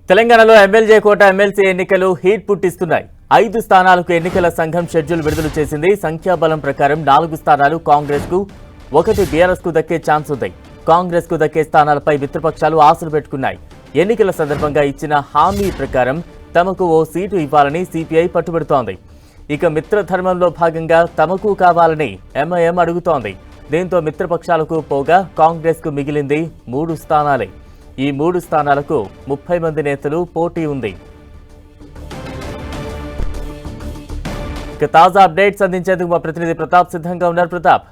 తెలంగాణలో ఎమ్మెల్యే కోట ఎమ్మెల్సీ ఎన్నికలు హీట్ పుట్టిస్తున్నాయి. 5 స్థానాలకు ఎన్నికల సంఘం షెడ్యూల్ విడుదల చేసింది. సంఖ్యాబలం ప్రకారం 4 స్థానాలు కాంగ్రెస్ కు, 1 బీఆర్ఎస్ కు దక్కే ఛాన్స్ ఉంది. కాంగ్రెస్ కు దక్కే స్థానాలపై మిత్రపక్షాలు ఆశలు పెట్టుకున్నాయి. ఎన్నికల సందర్భంగా ఇచ్చిన హామీ ప్రకారం తమకు ఓ సీటు ఇవ్వాలని సిపిఐ పట్టుబడుతోంది. ఇక మిత్రధర్మంలో భాగంగా తమకు కావాలని ఎంఐఎం అడుగుతోంది. దీంతో మిత్రపక్షాలకు పోగా కాంగ్రెస్ కు మిగిలింది 3 స్థానాలే. ఈ 3 స్థానాలకు 30 మంది నేతలు పోటీ ఉంది. ఇక తాజా అప్డేట్స్ అందించేందుకు మా ప్రతినిధి ప్రతాప్ సిద్ధంగా ఉన్నారు. ప్రతాప్,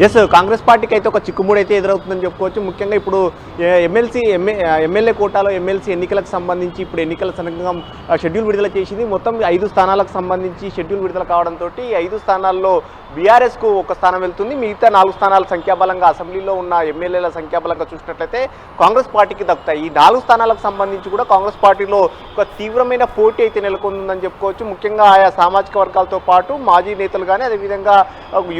ఎస్, కాంగ్రెస్ పార్టీకి అయితే ఒక చిక్కుముడి అయితే ఎదురవుతుందని చెప్పుకోవచ్చు. ముఖ్యంగా ఇప్పుడు ఎమ్మెల్యే కోటాలో ఎమ్మెల్సీ ఎన్నికలకు సంబంధించి ఇప్పుడు ఎన్నికల సంఘం షెడ్యూల్ విడుదల చేసింది. మొత్తం 5 స్థానాలకు సంబంధించి షెడ్యూల్ విడుదల కావడంతో ఈ 5 స్థానాల్లో బీఆర్ఎస్కు 1 స్థానం వెళ్తుంది. మిగతా 4 స్థానాల సంఖ్యాబలంగా అసెంబ్లీలో ఉన్న ఎమ్మెల్యేల సంఖ్యాబలంగా చూసినట్లయితే కాంగ్రెస్ పార్టీకి దక్కుతాయి. ఈ 4 స్థానాలకు సంబంధించి కూడా కాంగ్రెస్ పార్టీలో ఒక తీవ్రమైన పోటీ అయితే నెలకొందని చెప్పుకోవచ్చు. ముఖ్యంగా ఆయా సామాజిక వర్గాలతో పాటు మాజీ నేతలు కానీ అదేవిధంగా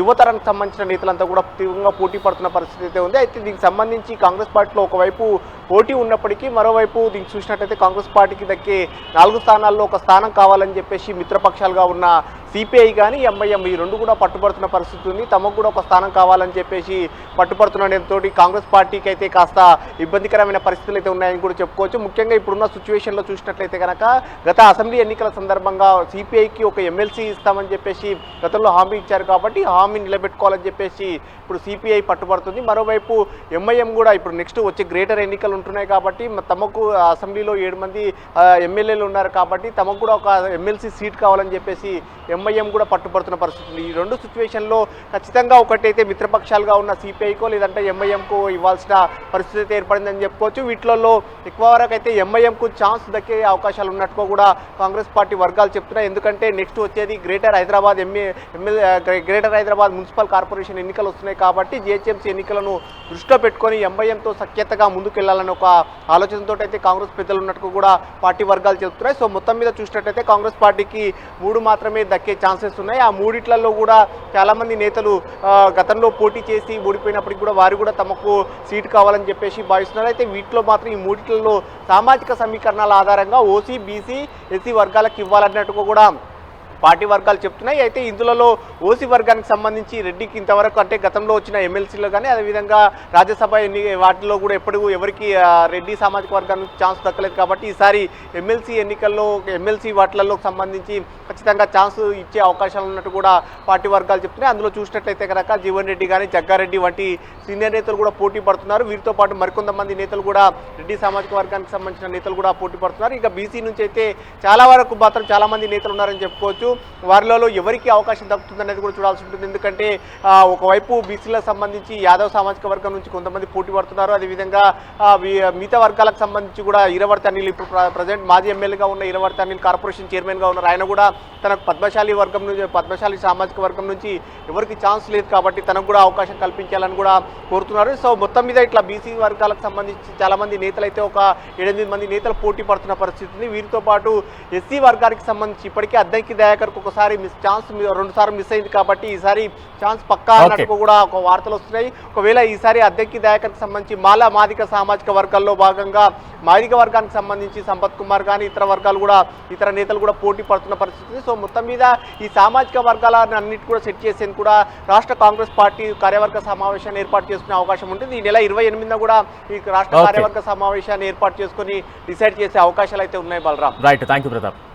యువతరానికి సంబంధించిన నేతలంతా కూడా తీవ్రంగా పోటీ పడుతున్న పరిస్థితి అయితే ఉంది. అయితే దీనికి సంబంధించి కాంగ్రెస్ పార్టీలో ఒకవైపు పోటీ ఉన్నప్పటికీ మరోవైపు దీనికి చూసినట్లయితే కాంగ్రెస్ పార్టీకి దక్కే 4 స్థానాల్లో 1 స్థానం కావాలని చెప్పేసి మిత్రపక్షాలుగా ఉన్న సిపిఐ కానీ ఎంఐఎం ఈ 2 కూడా పట్టుబడుతున్న పరిస్థితి ఉంది. తమకు కూడా 1 స్థానం కావాలని చెప్పేసి పట్టుబడుతున్నతో కాంగ్రెస్ పార్టీకి అయితే కాస్త ఇబ్బందికరమైన పరిస్థితులు అయితే ఉన్నాయని కూడా చెప్పుకోవచ్చు. ముఖ్యంగా ఇప్పుడున్న సిచ్యువేషన్లో చూసినట్లయితే కనుక గత అసెంబ్లీ ఎన్నికల సందర్భంగా సిపిఐకి ఒక ఎమ్మెల్సీ ఇస్తామని చెప్పేసి గతంలో హామీ ఇచ్చారు కాబట్టి హామీ నిలబెట్టుకోవాలని చెప్పేసి ఇప్పుడు సిపిఐ పట్టుబడుతుంది. మరోవైపు ఎంఐఎం కూడా ఇప్పుడు నెక్స్ట్ వచ్చే గ్రేటర్ ఎన్నికలు ఉంటున్నాయి కాబట్టి తమకు అసెంబ్లీలో 7 మంది ఎమ్మెల్యేలు ఉన్నారు కాబట్టి తమకు కూడా ఒక ఎమ్మెల్సీ సీట్ కావాలని చెప్పేసి ఎంఐఎం కూడా పట్టుబడుతున్న పరిస్థితి. ఈ 2 సిచ్యువేషన్లో ఖచ్చితంగా ఒకటైతే మిత్రపక్షాలుగా ఉన్న సిపిఐకో లేదంటే ఎంఐఎంకు ఇవ్వాల్సిన పరిస్థితి అయితే ఏర్పడిందని చెప్పుకోవచ్చు. వీటిలో ఎక్కువ వరకు అయితే ఎంఐఎంకు ఛాన్స్ దక్కే అవకాశాలు ఉన్నట్టుగా కూడా కాంగ్రెస్ పార్టీ వర్గాలు చెప్తున్నాయి. ఎందుకంటే నెక్స్ట్ వచ్చేది గ్రేటర్ హైదరాబాద్ మున్సిపల్ కార్పొరేషన్ ఎన్నికలు వస్తున్నాయి కాబట్టి జిహెచ్ఎంసీ ఎన్నికలను దృష్టిలో పెట్టుకొని ఎంఐఎంతో సఖ్యతగా ముందుకెళ్లాలని ఒక ఆలోచనతో అయితే కాంగ్రెస్ పెద్దలు ఉన్నట్టుగా కూడా పార్టీ వర్గాలు చెప్తున్నాయి. సో మొత్తం మీద చూసినట్టయితే కాంగ్రెస్ పార్టీకి 3 మాత్రమే దక్కే ఛాన్సెస్ ఉన్నాయి. ఆ 3 కూడా చాలామంది నేతలు గతంలో పోటీ చేసి ఓడిపోయినప్పటికీ కూడా వారు కూడా తమకు సీటు కావాలని చెప్పేసి భావిస్తున్నారు. అయితే వీటిలో మాత్రం ఈ 3 సామాజిక సమీకరణాల ఆధారంగా ఓసీ, బీసీ, ఎస్సీ వర్గాలకు ఇవ్వాలన్నట్టుగా కూడా పార్టీ వర్గాలు చెప్తున్నాయి. అయితే ఇందులో ఓసీ వర్గానికి సంబంధించి రెడ్డికి ఇంతవరకు అంటే గతంలో వచ్చిన ఎమ్మెల్సీలో కానీ అదేవిధంగా రాజ్యసభ వాటిలో కూడా ఎవరికి రెడ్డి సామాజిక వర్గానికి ఛాన్స్ దక్కలేదు కాబట్టి ఈసారి ఎమ్మెల్సీ ఎన్నికల్లో ఎమ్మెల్సీ వాటిలలో సంబంధించి ఖచ్చితంగా ఛాన్స్ ఇచ్చే అవకాశాలు ఉన్నట్టు కూడా పార్టీ వర్గాలు చెప్తున్నాయి. అందులో చూసినట్లయితే కనుక జీవన్ రెడ్డి కానీ జగ్గారెడ్డి వంటి సీనియర్ నేతలు కూడా పోటీ పడుతున్నారు. వీరితో పాటు మరికొంతమంది నేతలు కూడా రెడ్డి సామాజిక వర్గానికి సంబంధించిన నేతలు కూడా పోటీ పడుతున్నారు. ఇక బీసీ నుంచి అయితే చాలా వరకు మాత్రం చాలామంది నేతలు ఉన్నారని చెప్పుకోవచ్చు. వారిలో ఎవరికి అవకాశం దక్కుతుందనేది కూడా చూడాల్సి ఉంటుంది. ఎందుకంటే ఒకవైపు బీసీలకు సంబంధించి యాదవ్ సామాజిక వర్గం నుంచి కొంతమంది పోటీ పడుతున్నారు. అదేవిధంగా మిగతా వర్గాలకు సంబంధించి కూడా ఇరవర్తి అనిల్ ఇప్పుడు ప్రజెంట్ మాజీ ఎమ్మెల్యేగా ఉన్న ఇరవర్తి అనిల్ కార్పొరేషన్ చైర్మన్గా ఉన్నారు. ఆయన కూడా తనకు పద్మశాలి సామాజిక వర్గం నుంచి ఎవరికి ఛాన్స్ లేదు కాబట్టి తనకు కూడా అవకాశం కల్పించాలని కూడా కోరుతున్నారు. సో మొత్తం మీద ఇట్లా బీసీ వర్గాలకు సంబంధించి చాలామంది నేతలు అయితే ఒక 7-8 మంది నేతలు పోటీ పడుతున్న పరిస్థితి ఉంది. వీరితో పాటు ఎస్సీ వర్గానికి సంబంధించి ఇప్పటికే అద్దంకి దయాకర్కు ఒకసారి ఛాన్స్ 2 సార్లు మిస్ అయింది కాబట్టి ఈసారి ఛాన్స్ పక్కా అన్నట్టు కూడా ఒక వార్తలు వస్తున్నాయి. ఒకవేళ ఈసారి అద్దంకి దయాకర్కి సంబంధించి మాదిక సామాజిక వర్గాల్లో భాగంగా మాదిక వర్గానికి సంబంధించి సంపత్ కుమార్ కానీ ఇతర నేతలు కూడా పోటీ పడుతున్న పరిస్థితి. సో మొత్తం మీద ఈ సామాజిక వర్గాలను అన్నిటి కూడా సెట్ చేసేందుకు కూడా రాష్ట్ర కాంగ్రెస్ పార్టీ కార్యవర్గ సమావేశాన్ని ఏర్పాటు చేసుకునే అవకాశం ఉంటుంది. ఈ నెల 28న కూడా ఈ రాష్ట్ర కార్యవర్గ సమావేశాన్ని ఏర్పాటు చేసుకుని డిసైడ్ చేసే అవకాశాలు అయితే ఉన్నాయి. Balaram, right, thank you Pratap.